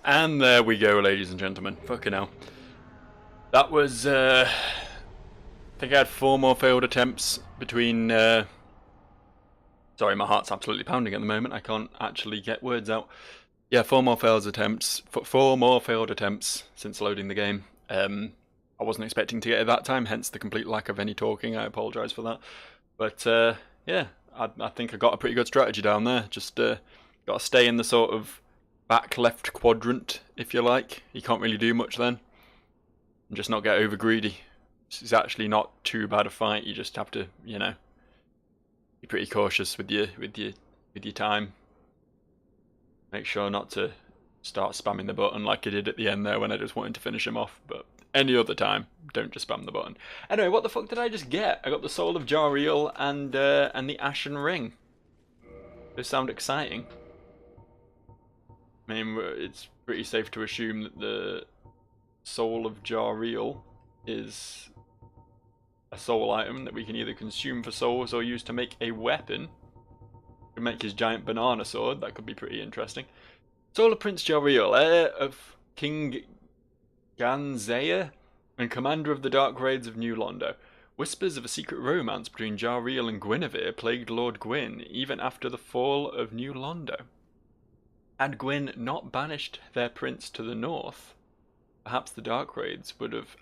And there we go, ladies and gentlemen. Fucking hell. That was, I think I had 4 more failed attempts between, sorry, my heart's absolutely pounding at the moment. I can't actually get words out. Yeah, 4 more failed attempts. 4 more failed attempts since loading the game. I wasn't expecting to get it that time, hence the complete lack of any talking. I apologise for that. But, yeah, I think I got a pretty good strategy down there. Just, got to stay in the sort of back left quadrant, if you like. You can't really do much then. And just not get over greedy. It's actually not too bad a fight. You just have to, you know, be pretty cautious with your time. Make sure not to start spamming the button like I did at the end there when I just wanted to finish him off. But any other time, don't just spam the button. Anyway, what the fuck did I just get? I got the Soul of Jariel and the Ashen Ring. Those sound exciting. I mean, it's pretty safe to assume that the Soul of Jariel is a soul item that we can either consume for souls or use to make a weapon. To make his giant banana sword, that could be pretty interesting. Soul of Prince Jariel, heir of King Ganzea and commander of the dark raids of New Londo. Whispers of a secret romance between Jariel and Guinevere plagued Lord Gwyn even after the fall of New Londo. Had Gwyn not banished their prince to the north, perhaps the dark raids would have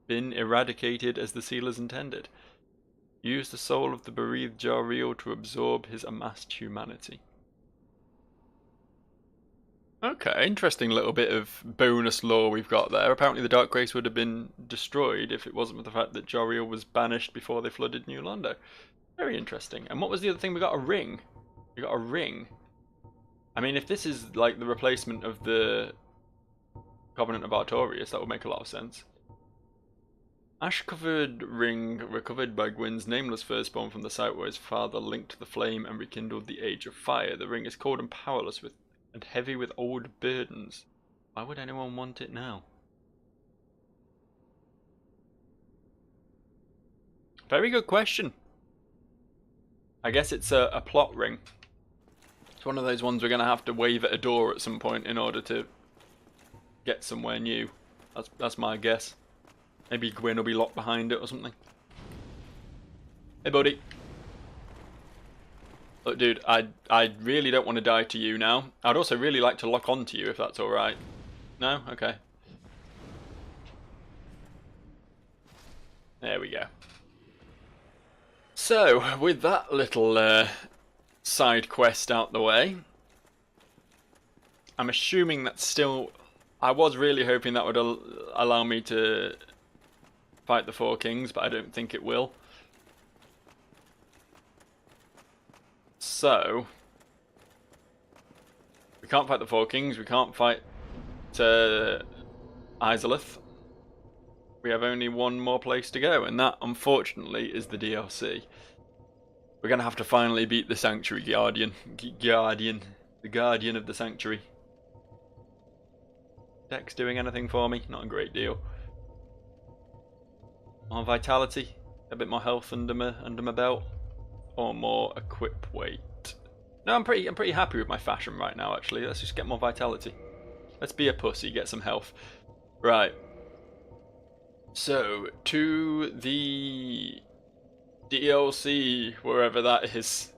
been eradicated as the sealers intended. Use the soul of the bereaved Jariel to absorb his amassed humanity. Okay, interesting little bit of bonus lore we've got there. Apparently the Dark Race would have been destroyed if it wasn't for the fact that Jariel was banished before they flooded New Londo. Very interesting. And what was the other thing? We got a ring. We got a ring. I mean, if this is like the replacement of the Covenant of Artorias, that would make a lot of sense. Ash-covered ring recovered by Gwyn's nameless firstborn from the site where his father linked the flame and rekindled the Age of Fire. The ring is cold and powerless and heavy with old burdens. Why would anyone want it now? Very good question. I guess it's a plot ring. It's one of those ones we're going to have to wave at a door at some point in order to get somewhere new. That's my guess. Maybe Gwyn will be locked behind it or something. Hey, buddy. Look, dude, I really don't want to die to you now. I'd also really like to lock onto you if that's alright. No? Okay. There we go. So, with that little side quest out the way, I'm assuming that's still... I was really hoping that would allow me to fight the Four Kings, but I don't think it will. So, we can't fight the Four Kings, we can't fight Izalith. We have only one more place to go, and that, unfortunately, is the DLC. We're going to have to finally beat the Sanctuary Guardian. The Guardian of the Sanctuary. Dex doing anything for me? Not a great deal. More vitality, a bit more health under my belt, or more equip weight. No, I'm pretty happy with my fashion right now. Actually, let's just get more vitality. Let's be a pussy, get some health. Right. So to the DLC, wherever that is.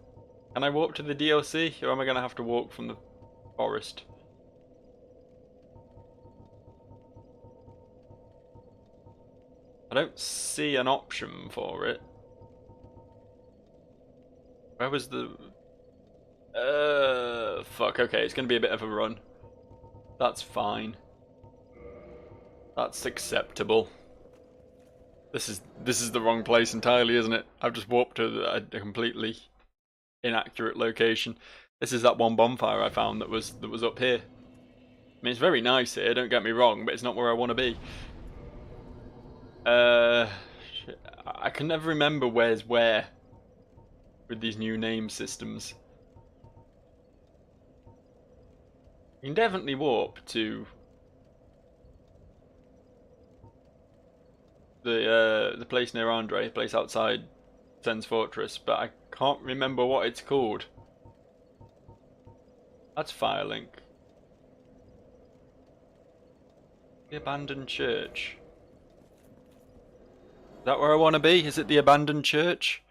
Can I walk to the DLC, or am I gonna have to walk from the forest? I don't see an option for it. Where was the... fuck, okay, it's gonna be a bit of a run. That's fine. That's acceptable. This is the wrong place entirely, isn't it? I've just warped to a completely inaccurate location. This is that one bonfire I found that was up here. I mean, it's very nice here, don't get me wrong, but it's not where I want to be. I can never remember where's where with these new name systems. You can definitely warp to the place near Andre, the place outside Sen's Fortress, but I can't remember what it's called. That's Firelink. The abandoned church. Is that where I want to be? Is it the abandoned church?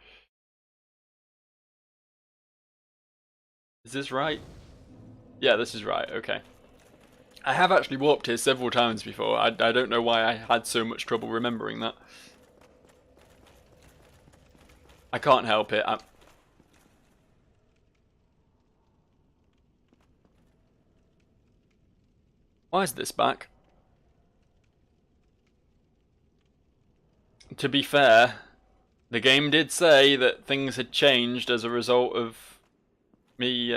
Is this right? Yeah, this is right, okay. I have actually warped here several times before. I don't know why I had so much trouble remembering that. I can't help it. Why is this back? To be fair, the game did say that things had changed as a result of me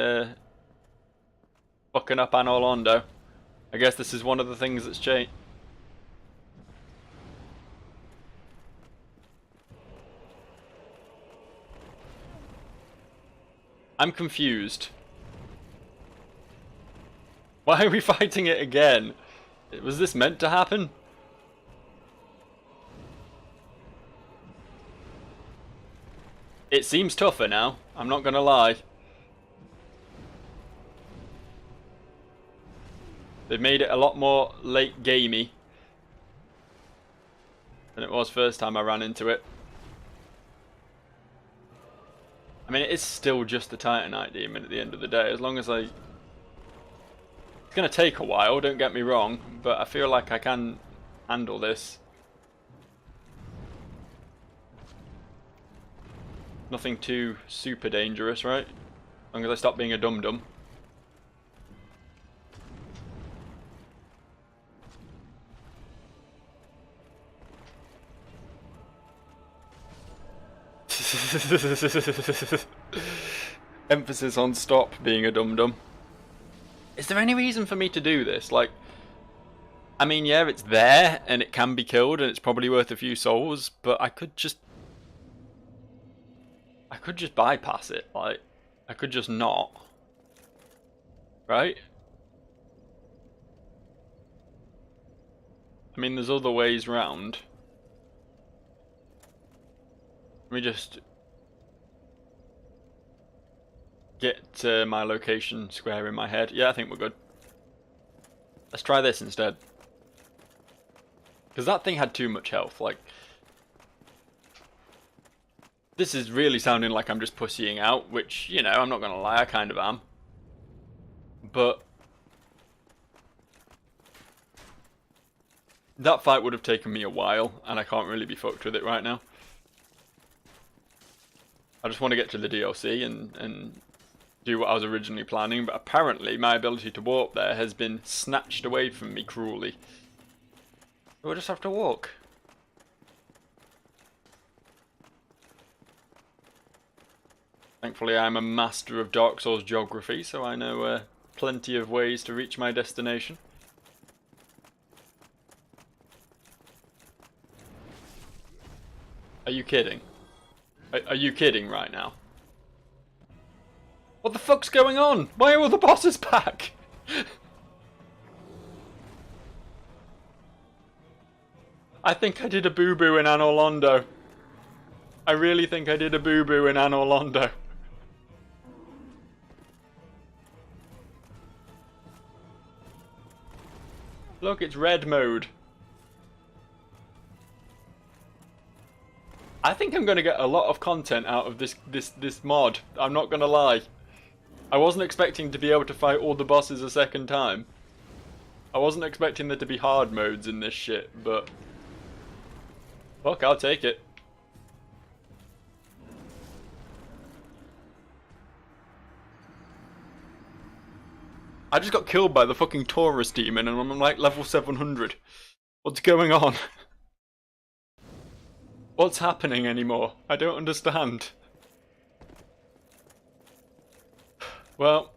fucking up Anor Londo. I guess this is one of the things that's changed. I'm confused. Why are we fighting it again? Was this meant to happen? It seems tougher now, I'm not gonna lie. They've made it a lot more late gamey than it was first time I ran into it. I mean, it is still just a Titanite demon at the end of the day, as long as I... It's gonna take a while, don't get me wrong, but I feel like I can handle this. Nothing too super dangerous, right? As long as I stop being a dum-dum. Emphasis on stop being a dum-dum. Is there any reason for me to do this? Like, I mean, yeah, it's there and it can be killed and it's probably worth a few souls, but I could just bypass it. Like, I could just not. Right? I mean, there's other ways round. Let me just get my location square in my head. Yeah, I think we're good. Let's try this instead. Because that thing had too much health. Like, this is really sounding like I'm just pussying out, which, you know, I'm not going to lie, I kind of am. But that fight would have taken me a while, and I can't really be fucked with it right now. I just want to get to the DLC and do what I was originally planning, but apparently my ability to warp there has been snatched away from me cruelly. So we'll just have to walk. Thankfully I'm a master of Dark Souls geography, so I know plenty of ways to reach my destination. Are you kidding? Are you kidding right now? What the fuck's going on? Why are all the bosses back? I think I did a boo-boo in Anor Londo. I really think I did a boo-boo in Anor Londo. Look, it's red mode. I think I'm going to get a lot of content out of this mod. I'm not going to lie. I wasn't expecting to be able to fight all the bosses a second time. I wasn't expecting there to be hard modes in this shit, but... Fuck, I'll take it. I just got killed by the fucking Taurus demon and I'm like level 700. What's going on? What's happening anymore? I don't understand. Well,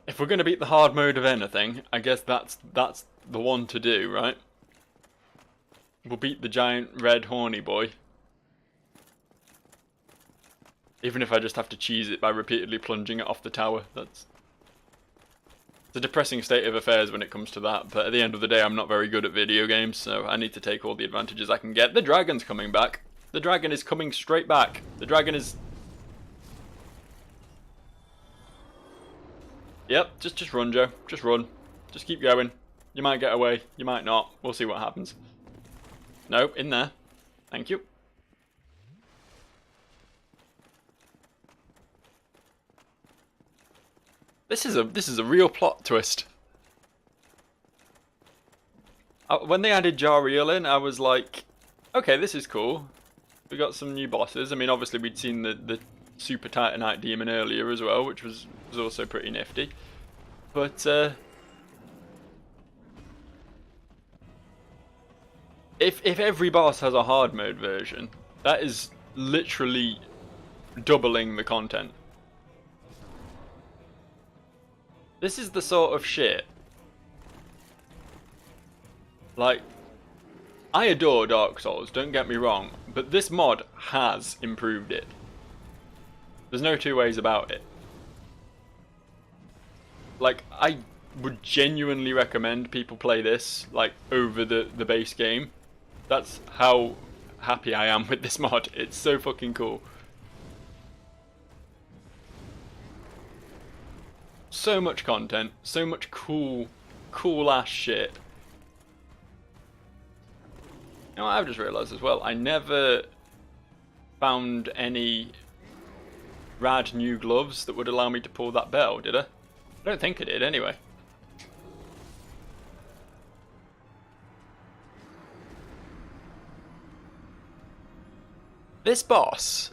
if we're going to beat the hard mode of anything, I guess that's the one to do, right? We'll beat the giant red horny boy. Even if I just have to cheese it by repeatedly plunging it off the tower. It's a depressing state of affairs when it comes to that, but at the end of the day I'm not very good at video games, so I need to take all the advantages I can get. The dragon's coming back. The dragon is coming straight back. The dragon is... Yep, just run, Joe. Just run. Just keep going. You might get away. You might not. We'll see what happens. Nope, in there. Thank you. This is a real plot twist. When they added Jariel in, I was like, okay, this is cool. We got some new bosses. I mean, obviously we'd seen the Super Titanite Demon earlier as well, which was also pretty nifty. But if every boss has a hard mode version, that is literally doubling the content. This is the sort of shit. Like, I adore Dark Souls, don't get me wrong, but this mod has improved it. There's no two ways about it. Like, I would genuinely recommend people play this, like, over the base game. That's how happy I am with this mod. It's so fucking cool. So much content, so much cool ass shit. You know what I've just realised as well? I never found any rad new gloves that would allow me to pull that bell, did I? I don't think I did, anyway. This boss...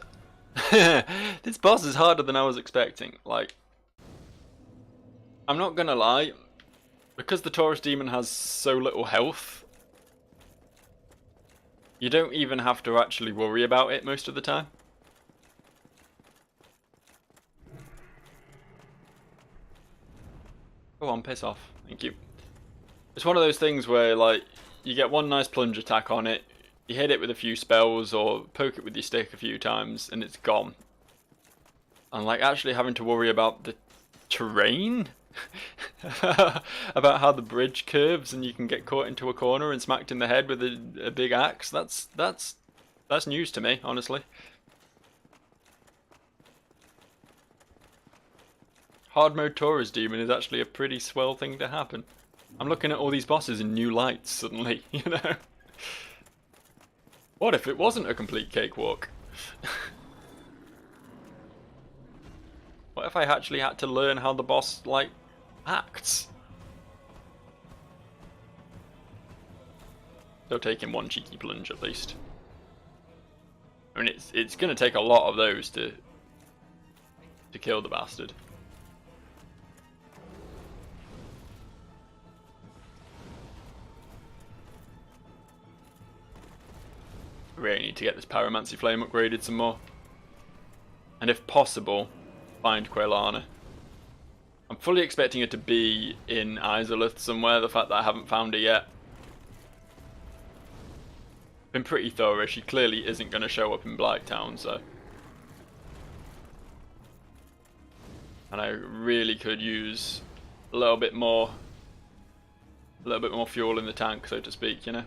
this boss is harder than I was expecting. Like, I'm not gonna lie, because the Taurus Demon has so little health, you don't even have to actually worry about it most of the time. Go on, piss off. Thank you. It's one of those things where, like, you get one nice plunge attack on it, you hit it with a few spells or poke it with your stick a few times and it's gone. And, like, actually having to worry about the terrain? About how the bridge curves and you can get caught into a corner and smacked in the head with a big axe. That's news to me, honestly. Hard mode Taurus Demon is actually a pretty swell thing to happen. I'm looking at all these bosses in new lights suddenly, you know? What if it wasn't a complete cakewalk? What if I actually had to learn how the boss, like, acts? They'll take him one cheeky plunge at least. I mean, it's going to take a lot of those to kill the bastard. I really need to get this Pyromancy Flame upgraded some more. And if possible, find Quelana. I'm fully expecting her to be in Izalith somewhere, the fact that I haven't found her yet. Been pretty thorough, she clearly isn't going to show up in Blighttown, so... And I really could use a little bit more fuel in the tank, so to speak, you know?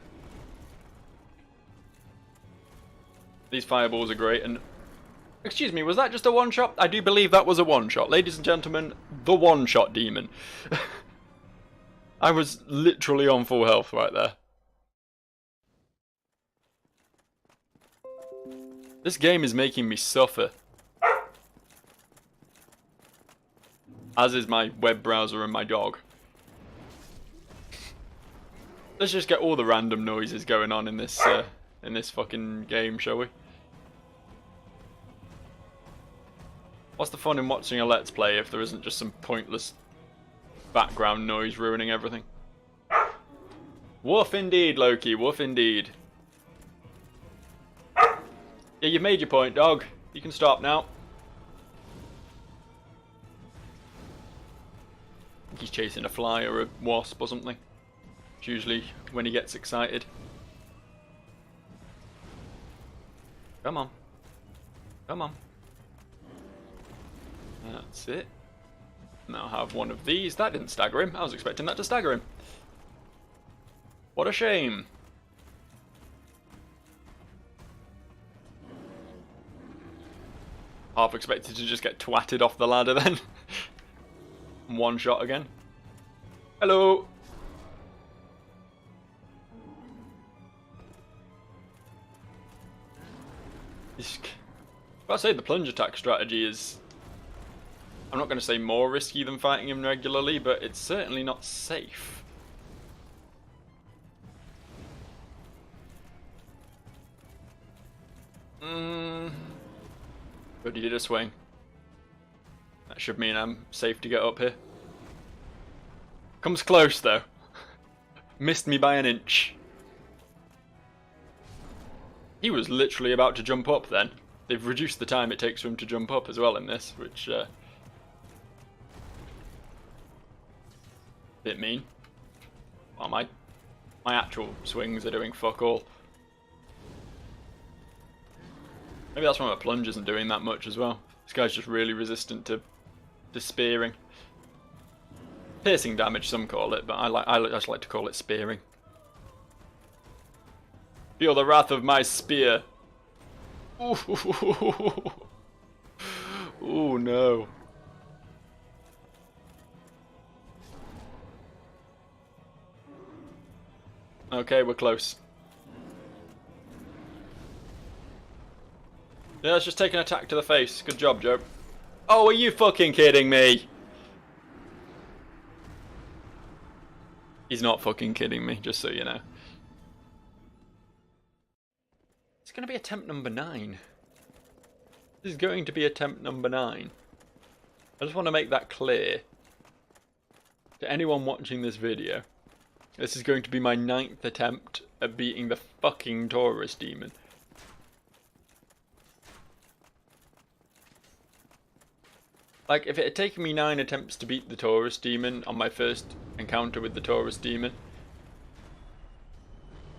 These fireballs are great, and... Excuse me, was that just a one-shot? I do believe that was a one-shot. Ladies and gentlemen, the one-shot demon. I was literally on full health right there. This game is making me suffer. As is my web browser and my dog. Let's just get all the random noises going on in this fucking game, shall we? What's the fun in watching a Let's Play if there isn't just some pointless background noise ruining everything? Woof indeed, Loki, woof indeed. Yeah, you've made your point, dog. You can stop now. I think he's chasing a fly or a wasp or something. It's usually when he gets excited. Come on. Come on. That's it. Now have one of these. That didn't stagger him. I was expecting that to stagger him. What a shame. Half expected to just get twatted off the ladder then. One shot again. Hello. I'd say the plunge attack strategy is, I'm not going to say more risky than fighting him regularly, but it's certainly not safe. But he did a swing. That should mean I'm safe to get up here. Comes close though. Missed me by an inch. He was literally about to jump up then. They've reduced the time it takes for him to jump up as well in this, which bit mean. Well, my actual swings are doing fuck all. Maybe that's why my plunge isn't doing that much as well. This guy's just really resistant to spearing. Piercing damage, some call it, but I just like to call it spearing. Feel the wrath of my spear. Ooh, ooh no. Okay, we're close. Yeah, let's just take an attack to the face. Good job, Joe. Oh, are you fucking kidding me? He's not fucking kidding me, just so you know. It's going to be attempt number 9. This is going to be attempt number 9. I just want to make that clear to anyone watching this video. This is going to be my 9th attempt at beating the fucking Taurus demon. Like, if it had taken me 9 attempts to beat the Taurus demon on my first encounter with the Taurus demon,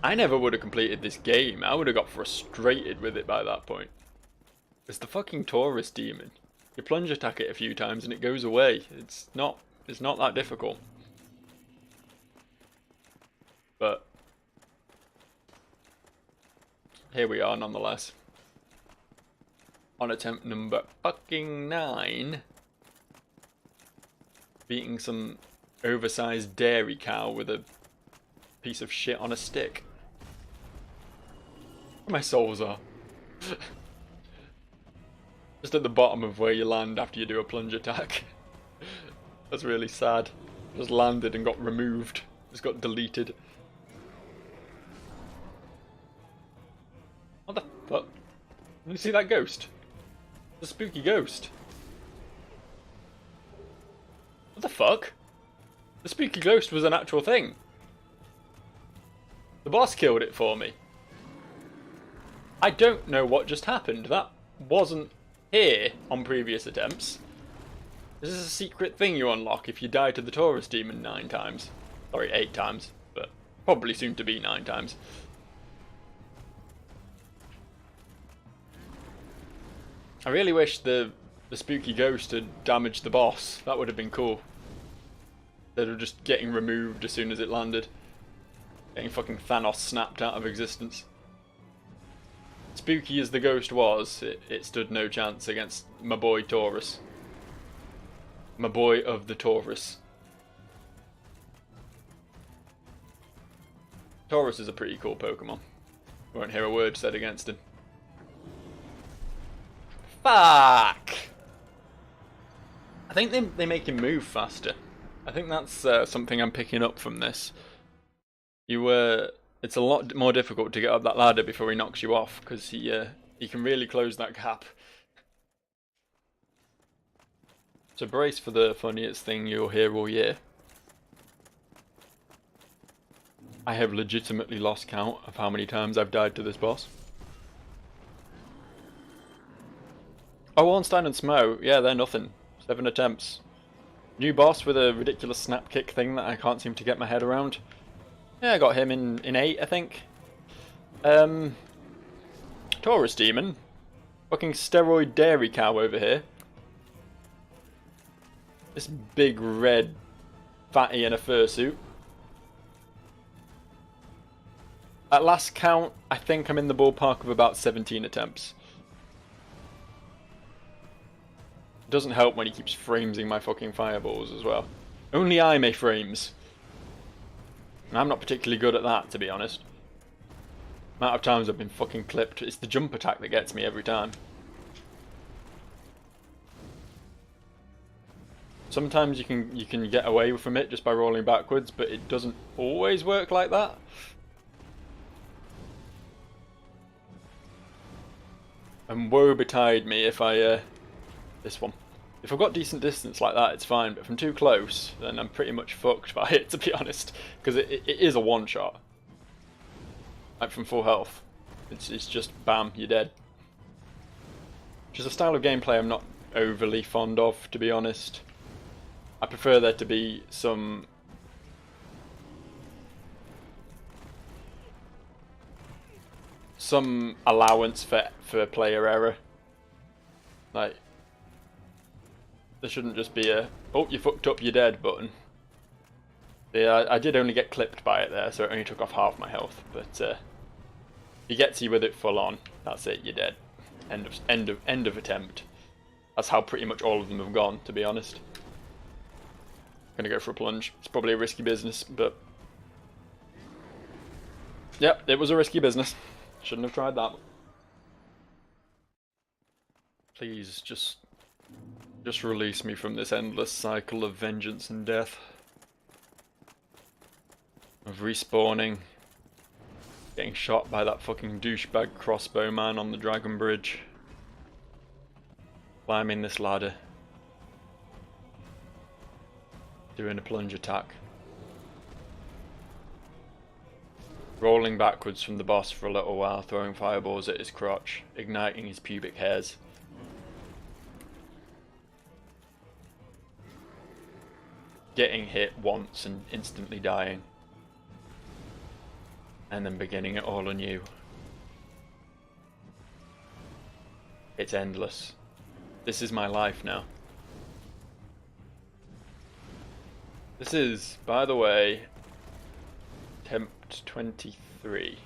I never would have completed this game. I would have got frustrated with it by that point. It's the fucking Taurus demon. You plunge attack it a few times and it goes away. It's not that difficult. But here we are nonetheless. On attempt number fucking 9. Beating some oversized dairy cow with a piece of shit on a stick. Where my souls are. Just at the bottom of where you land after you do a plunge attack. That's really sad. Just landed and got removed. Just got deleted. What the fuck? Did you see that ghost? The spooky ghost. What the fuck? The spooky ghost was an actual thing. The boss killed it for me. I don't know what just happened. That wasn't here on previous attempts. This is a secret thing you unlock if you die to the Taurus demon 9 times. Sorry, 8 times, but probably soon to be 9 times. I really wish the spooky ghost had damaged the boss. That would have been cool. Instead of just getting removed as soon as it landed. Getting fucking Thanos snapped out of existence. Spooky as the ghost was, it stood no chance against my boy Taurus. My boy of the Taurus. Taurus is a pretty cool Pokemon. Won't hear a word said against him. Fuck! I think they make him move faster. I think that's something I'm picking up from this. It's a lot more difficult to get up that ladder before he knocks you off, because he can really close that gap. So brace for the funniest thing you'll hear all year. I have legitimately lost count of how many times I've died to this boss. Oh, Ornstein and Smo, yeah, they're nothing. 7 attempts. New boss with a ridiculous snap kick thing that I can't seem to get my head around. Yeah, I got him in 8, I think. Taurus demon. Fucking steroid dairy cow over here. This big red fatty in a fursuit. At last count, I think I'm in the ballpark of about 17 attempts. Doesn't help when he keeps framesing my fucking fireballs as well. Only I may frames. And I'm not particularly good at that, to be honest. Amount of times I've been fucking clipped. It's the jump attack that gets me every time. Sometimes you can get away from it just by rolling backwards, but it doesn't always work like that. And woe betide me if I this one. If I've got decent distance like that, it's fine, but if I'm too close, then I'm pretty much fucked by it, to be honest. Because it is a one-shot. Like, from full health. It's just, bam, you're dead. Which is a style of gameplay I'm not overly fond of, to be honest. I prefer there to be some allowance for player error. Like, there shouldn't just be a, oh, you fucked up, you're dead button. Yeah, I did only get clipped by it there, so it only took off half my health. But if he gets you with it full on, that's it, you're dead. End of attempt. That's how pretty much all of them have gone, to be honest. Gonna go for a plunge. It's probably a risky business, but yep, it was a risky business. Shouldn't have tried that. Please, just release me from this endless cycle of vengeance and death. Of respawning. Getting shot by that fucking douchebag crossbow man on the Dragon Bridge. Climbing this ladder. Doing a plunge attack. Rolling backwards from the boss for a little while, throwing fireballs at his crotch, igniting his pubic hairs. Getting hit once and instantly dying. And then beginning it all anew. It's endless. This is my life now. This is, by the way, attempt 23.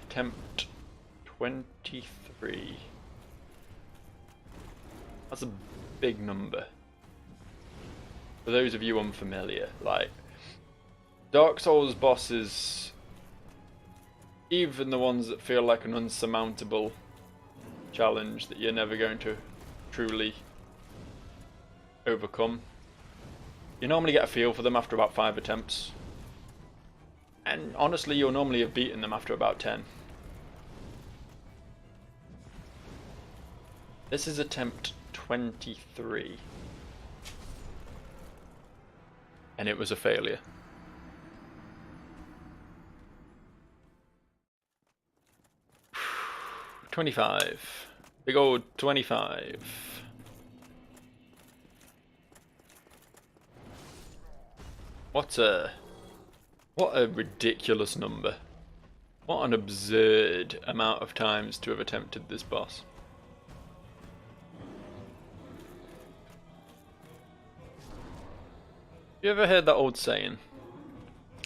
Attempt 23. That's a big number. For those of you unfamiliar, like, Dark Souls bosses, even the ones that feel like an unsurmountable challenge that you're never going to truly overcome, you normally get a feel for them after about 5 attempts. And honestly, you'll normally have beaten them after about 10. This is attempt 23. And it was a failure. 25. Big old 25. What a ridiculous number. What an absurd amount of times to have attempted this boss. You ever heard that old saying?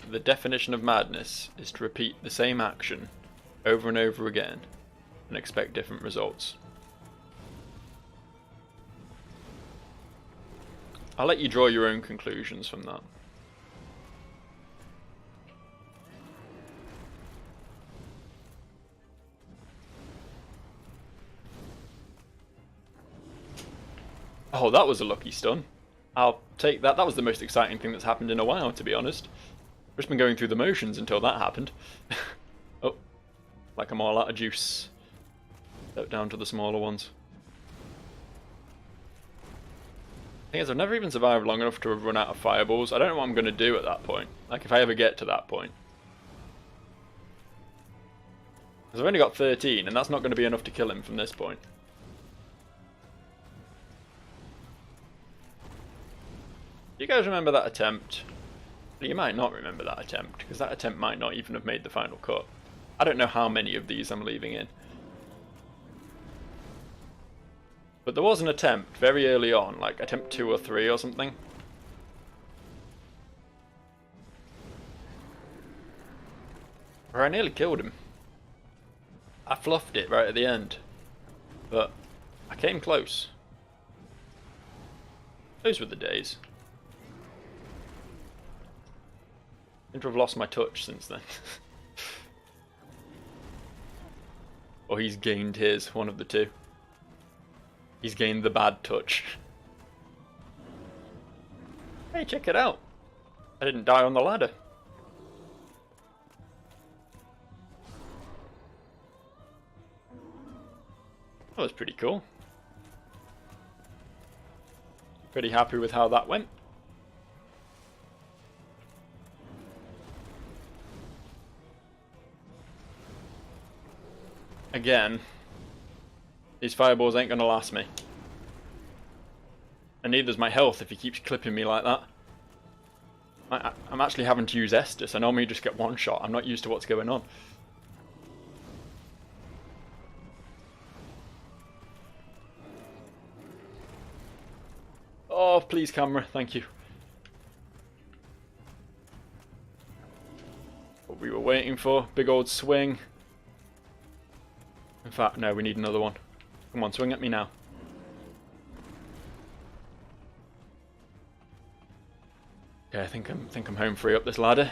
The definition of madness is to repeat the same action over and over again and expect different results. I'll let you draw your own conclusions from that. Oh, that was a lucky stun. I'll take that. That was the most exciting thing that's happened in a while, to be honest. Just been going through the motions until that happened. Oh, like I'm all out of juice. Down to the smaller ones. Thing is, I've never even survived long enough to have run out of fireballs. I don't know what I'm going to do at that point. Like, if I ever get to that point. Because I've only got 13, and that's not going to be enough to kill him from this point. Do you guys remember that attempt? You might not remember that attempt, because that attempt might not even have made the final cut. I don't know how many of these I'm leaving in. But there was an attempt very early on, like attempt 2 or 3 or something. Where I nearly killed him. I fluffed it right at the end. But I came close. Those were the days. I seem to have lost my touch since then. Or he's gained his, one of the two. He's gained the bad touch. Hey, check it out. I didn't die on the ladder. That was pretty cool. Pretty happy with how that went. Again, these fireballs ain't gonna last me. And neither's my health if he keeps clipping me like that. I'm actually having to use Estus. I normally just get one shot. I'm not used to what's going on. Oh, please, camera. Thank you. What we were waiting for. Big old swing. In fact, no, we need another one. Come on, swing at me now. Okay, I think I'm home free up this ladder.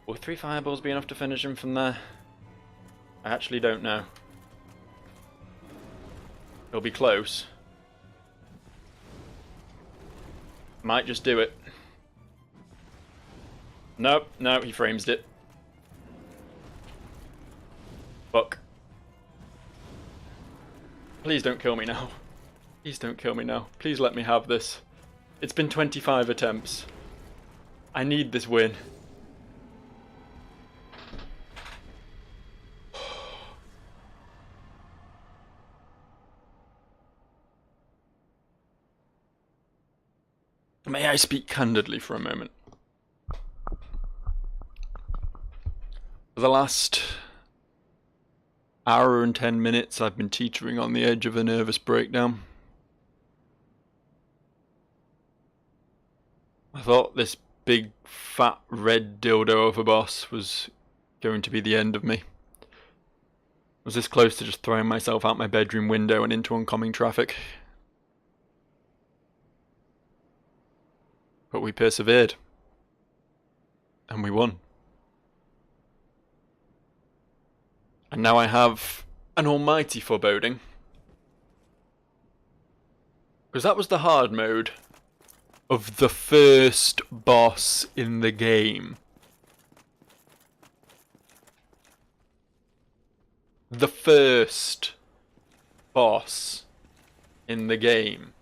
Will 3 fireballs be enough to finish him from there? I actually don't know. It'll be close. Might just do it. Nope, no, he frames it. Fuck. Please don't kill me now. Please don't kill me now. Please let me have this. It's been 25 attempts. I need this win. May I speak candidly for a moment? For the last hour and 10 minutes, I've been teetering on the edge of a nervous breakdown. I thought this big, fat, red dildo of a boss was going to be the end of me. I was this close to just throwing myself out my bedroom window and into oncoming traffic. But we persevered. And we won. And now I have an almighty foreboding. Because that was the hard mode of the first boss in the game. The first boss in the game.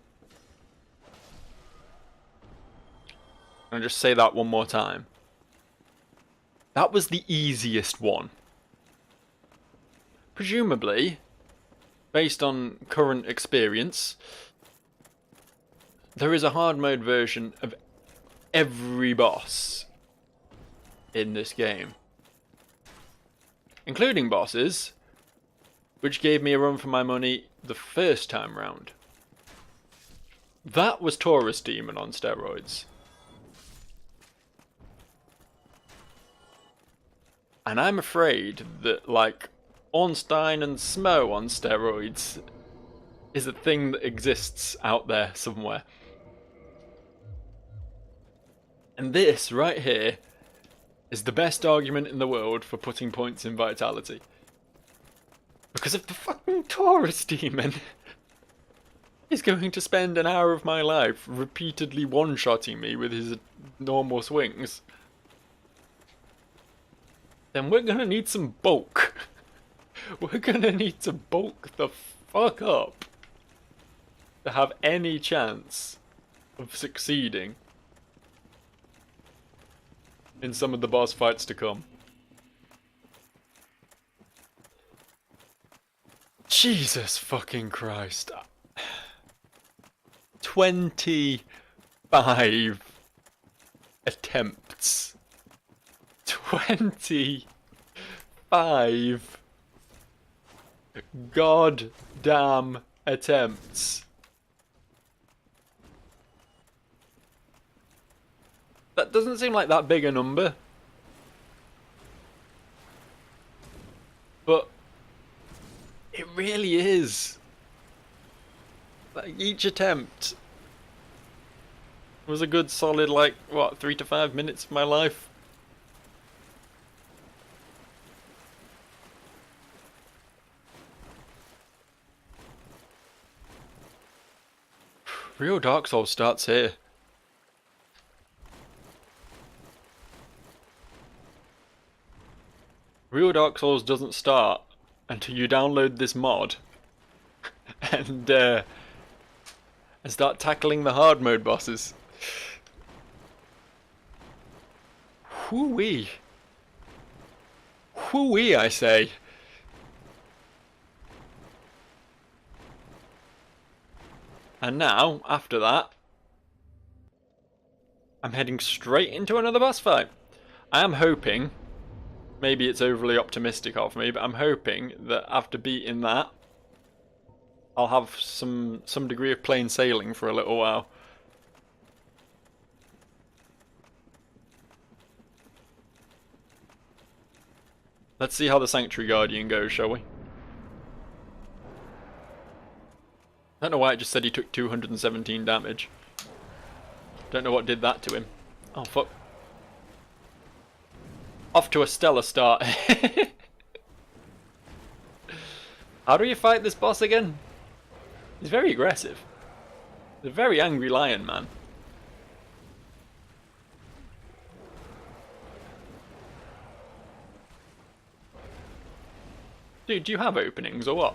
I'll just say that one more time. That was the easiest one. Presumably, based on current experience, there is a hard mode version of every boss in this game. Including bosses, which gave me a run for my money the first time round. That was Taurus Demon on steroids. And I'm afraid that, like, Ornstein and Smo on steroids is a thing that exists out there somewhere. And this, right here, is the best argument in the world for putting points in Vitality. Because if the fucking Taurus Demon is going to spend an hour of my life repeatedly one-shotting me with his normal swings, then we're gonna need some bulk. We're gonna need to bulk the fuck up to have any chance of succeeding in some of the boss fights to come. Jesus fucking Christ. 25 attempts. 25 goddamn attempts. That doesn't seem like that big a number. But it really is. Like, each attempt was a good solid, like, what, 3 to 5 minutes of my life? Real Dark Souls starts here. Real Dark Souls doesn't start until you download this mod and start tackling the hard mode bosses. Whoo-wee. Whoo-wee, I say. And now, after that, I'm heading straight into another boss fight. I am hoping, maybe it's overly optimistic of me, but I'm hoping that after beating that, I'll have some degree of plain sailing for a little while. Let's see how the Sanctuary Guardian goes, shall we? I don't know why it just said he took 217 damage. Don't know what did that to him. Oh, fuck. Off to a stellar start. How do you fight this boss again? He's very aggressive. He's a very angry lion, man. Dude, do you have openings or what?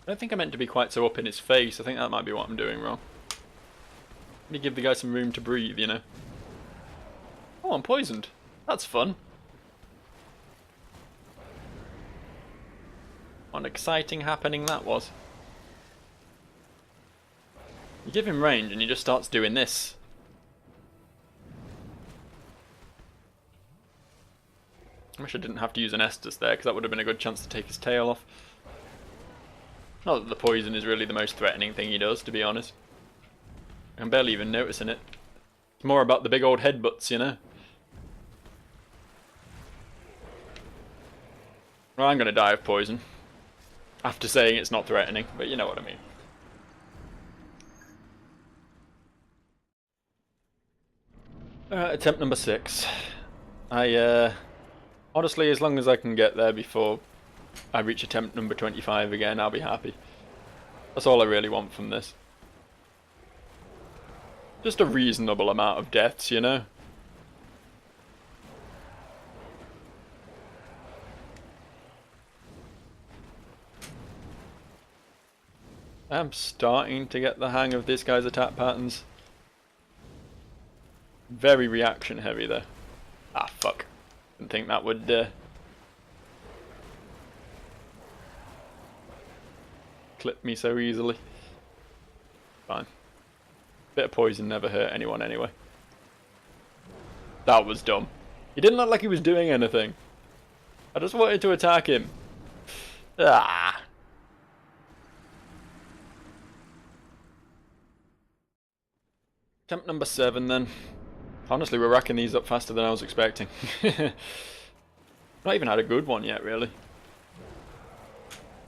I don't think I meant to be quite so up in his face. I think that might be what I'm doing wrong. Let me give the guy some room to breathe, you know. Oh, I'm poisoned. That's fun. What an exciting happening that was. You give him range and he just starts doing this. I wish I didn't have to use an Estus there, because that would have been a good chance to take his tail off. Not that the poison is really the most threatening thing he does, to be honest. I'm barely even noticing it. It's more about the big old headbutts, you know? Well, I'm going to die of poison. After saying it's not threatening, but you know what I mean. Attempt number 6. Honestly, as long as I can get there before I reach attempt number 25 again, I'll be happy. That's all I really want from this. Just a reasonable amount of deaths, you know? I'm starting to get the hang of this guy's attack patterns. Very reaction heavy though. Ah, fuck. Didn't think that would clip me so easily. Fine. Bit of poison never hurt anyone anyway. That was dumb. He didn't look like he was doing anything. I just wanted to attack him. Ah. Attempt number 7 then. Honestly, we're racking these up faster than I was expecting. Not even had a good one yet, really.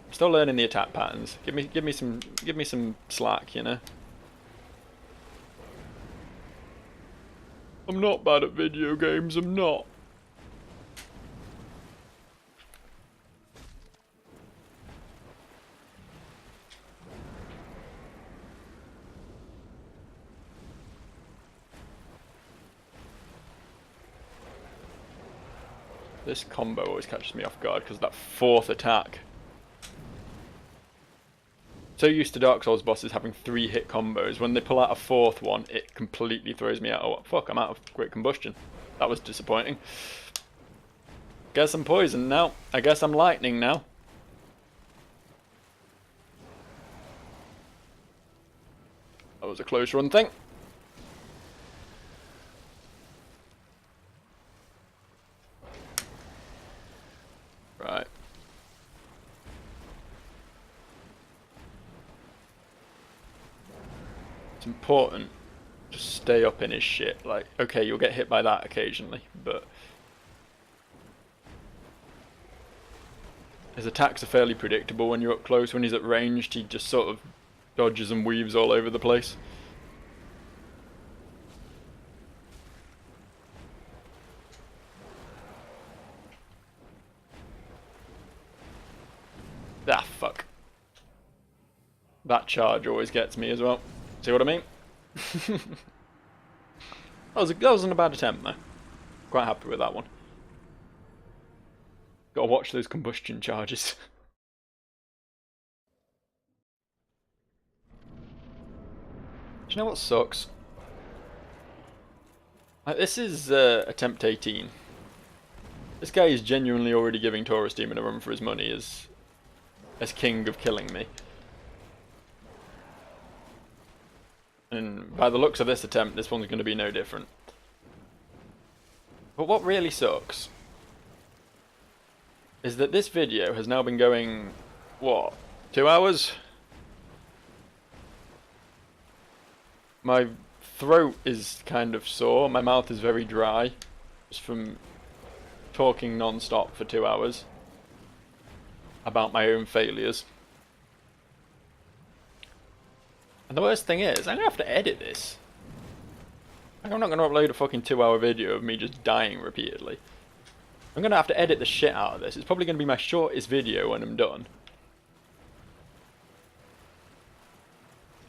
I'm still learning the attack patterns. Give me some slack, you know. I'm not bad at video games, I'm not. This combo always catches me off guard because that 4th attack. So used to Dark Souls bosses having 3-hit combos. When they pull out a 4th one, it completely throws me out. Oh fuck, I'm out of Great Combustion. That was disappointing. Guess I'm poisoned now. I guess I'm lightning now. That was a close run thing. Right. It's important to stay up in his shit. Like, okay, you'll get hit by that occasionally, but his attacks are fairly predictable when you're up close. When he's at ranged, he just sort of dodges and weaves all over the place. Ah, fuck. That charge always gets me as well. See what I mean? That wasn't a bad attempt, though. Quite happy with that one. Gotta watch those combustion charges. Do you know what sucks? Like, this is attempt 18. This guy is genuinely already giving Taurus Demon a run for his money as king of killing me. And by the looks of this attempt, this one's going to be no different. But what really sucks is that this video has now been going, what, 2 hours? My throat is kind of sore, my mouth is very dry, just from talking non-stop for 2 hours about my own failures. And the worst thing is, I'm going to have to edit this. Like, I'm not going to upload a fucking 2-hour video of me just dying repeatedly. I'm going to have to edit the shit out of this. It's probably going to be my shortest video when I'm done.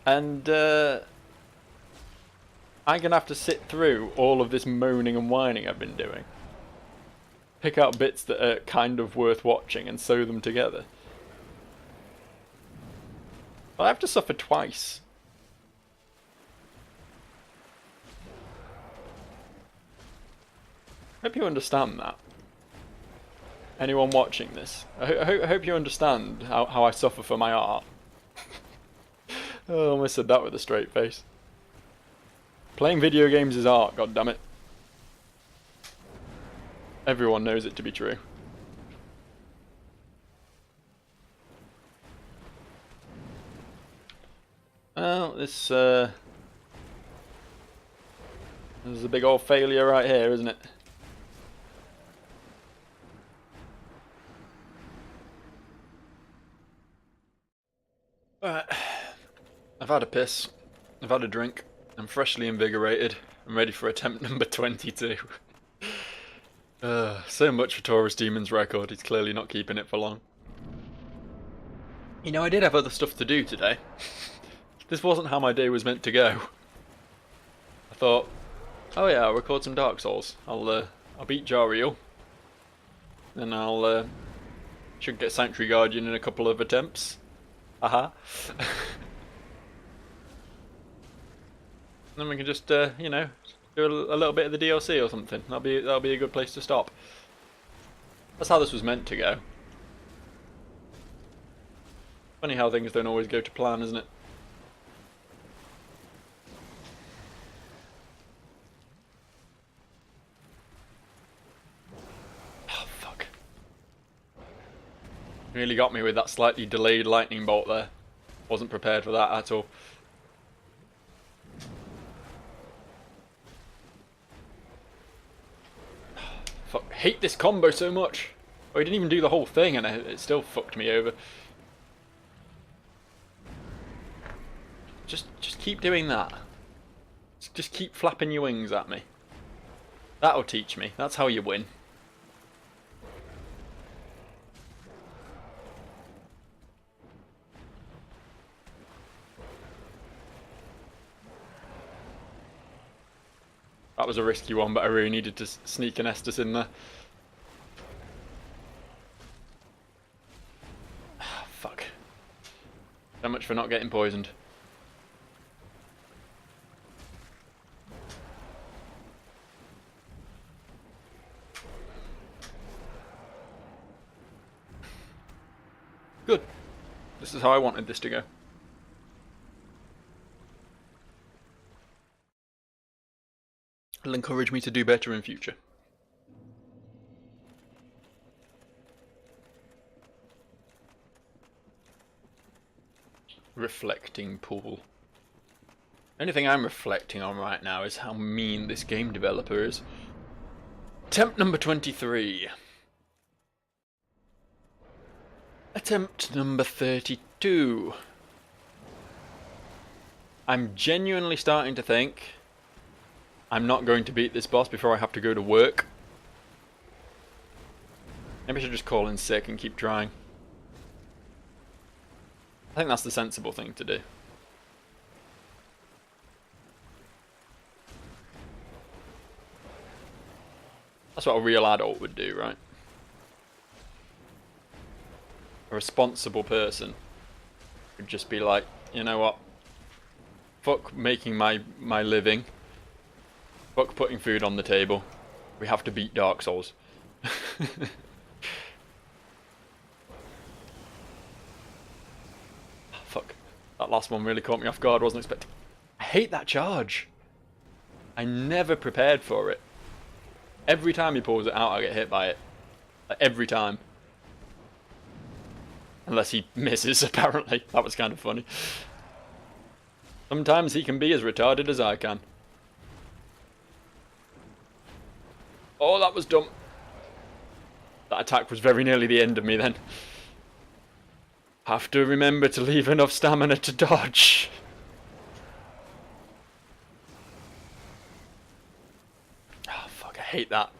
And, I'm going to have to sit through all of this moaning and whining I've been doing. Pick out bits that are kind of worth watching and sew them together. Well, I have to suffer twice. I hope you understand that. Anyone watching this, I hope you understand how I suffer for my art. Oh, I almost said that with a straight face. Playing video games is art, goddammit. Everyone knows it to be true. Well, this is a big old failure right here, isn't it? Alright. I've had a piss. I've had a drink. I'm freshly invigorated. I'm ready for attempt number 22. So much for Taurus Demon's record. He's clearly not keeping it for long. You know, I did have other stuff to do today. This wasn't how my day was meant to go. I thought, oh yeah, I'll record some Dark Souls. I'll beat Jariel. Then I'll should get Sanctuary Guardian in a couple of attempts. Aha. Then we can just, you know, do a little bit of the DLC or something. That'll be a good place to stop. That's how this was meant to go. Funny how things don't always go to plan, isn't it? Oh, fuck. Really got me with that slightly delayed lightning bolt there. Wasn't prepared for that at all. Fuck, hate this combo so much. Oh, he didn't even do the whole thing and it still fucked me over. Just keep doing that. Just keep flapping your wings at me. That'll teach me. That's how you win. That was a risky one, but I really needed to sneak an Estus in there. Oh, fuck. So much for not getting poisoned. Good. This is how I wanted this to go. It'll encourage me to do better in future. Reflecting pool. The only thing I'm reflecting on right now is how mean this game developer is. Attempt number 23. Attempt number 32. I'm genuinely starting to think I'm not going to beat this boss before I have to go to work. Maybe I should just call in sick and keep trying. I think that's the sensible thing to do. That's what a real adult would do, right? A responsible person would just be like, you know what? Fuck making my living. Fuck putting food on the table. We have to beat Dark Souls. Fuck. That last one really caught me off guard. Wasn't expecting. I hate that charge. I never prepared for it. Every time he pulls it out, I get hit by it. Like, every time. Unless he misses, apparently. That was kind of funny. Sometimes he can be as retarded as I can. Oh, that was dumb. That attack was very nearly the end of me then. Have to remember to leave enough stamina to dodge. Oh, fuck, I hate that.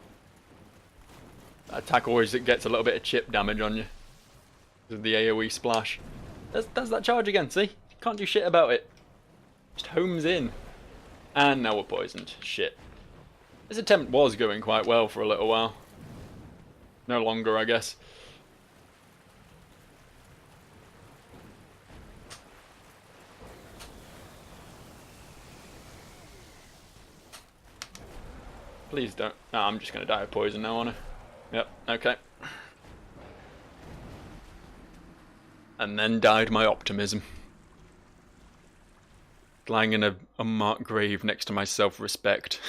That attack always gets a little bit of chip damage on you. With the AoE splash. There's that charge again, see? Can't do shit about it. Just homes in. And now we're poisoned. Shit. This attempt was going quite well for a little while. No longer, I guess. Please don't. No, I'm just going to die of poison now, aren't I? Yep, okay. And then died my optimism. Lying in a unmarked grave next to my self-respect.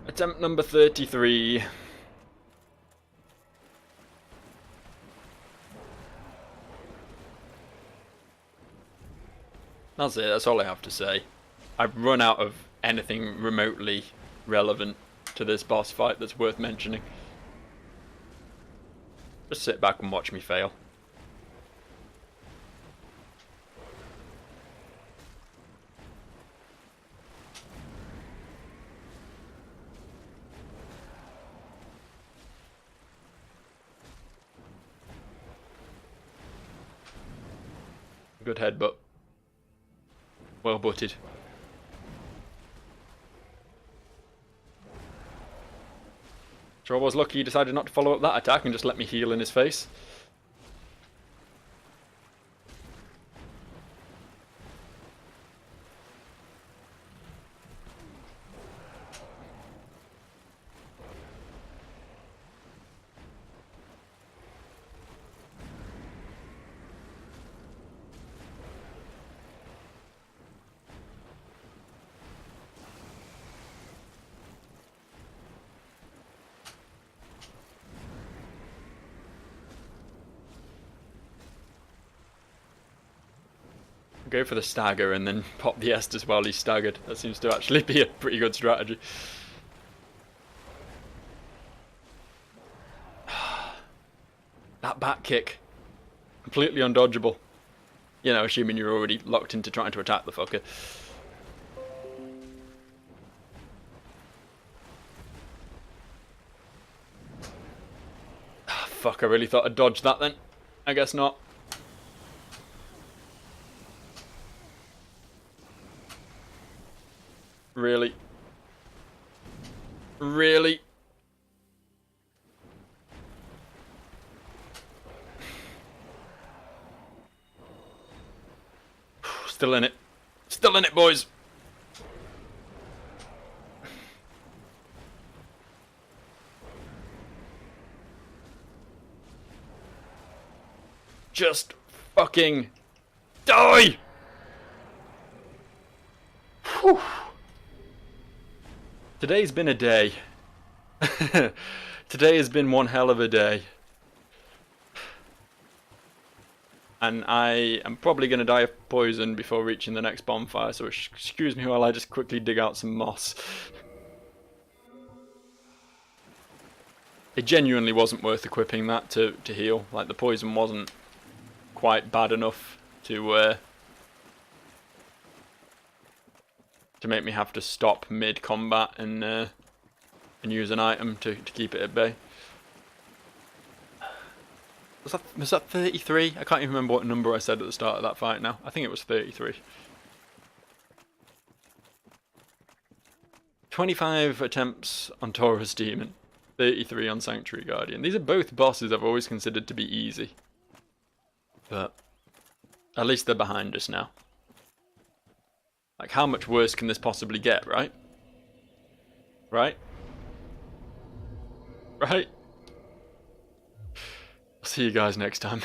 Attempt number 33. That's it, that's all I have to say. I've run out of anything remotely relevant to this boss fight that's worth mentioning. Just sit back and watch me fail. Good headbutt. Well butted. Sure was lucky he decided not to follow up that attack and just let me heal in his face. Go for the stagger and then pop the Estus while he's staggered. That seems to actually be a pretty good strategy. That back kick. Completely undodgeable. You know, assuming you're already locked into trying to attack the fucker. Fuck, I really thought I'd dodged that then. I guess not. Really? Really? Still in it. Still in it, boys. Just fucking die! Whew. Today's been a day. Today has been one hell of a day. And I am probably going to die of poison before reaching the next bonfire, so excuse me while I just quickly dig out some moss. It genuinely wasn't worth equipping that to heal. Like, the poison wasn't quite bad enough to to make me have to stop mid-combat and use an item to keep it at bay. Was that 33? I can't even remember what number I said at the start of that fight now. I think it was 33. 25 attempts on Taurus Demon, 33 on Sanctuary Guardian. These are both bosses I've always considered to be easy. But at least they're behind us now. Like, how much worse can this possibly get, right? Right? Right? I'll see you guys next time.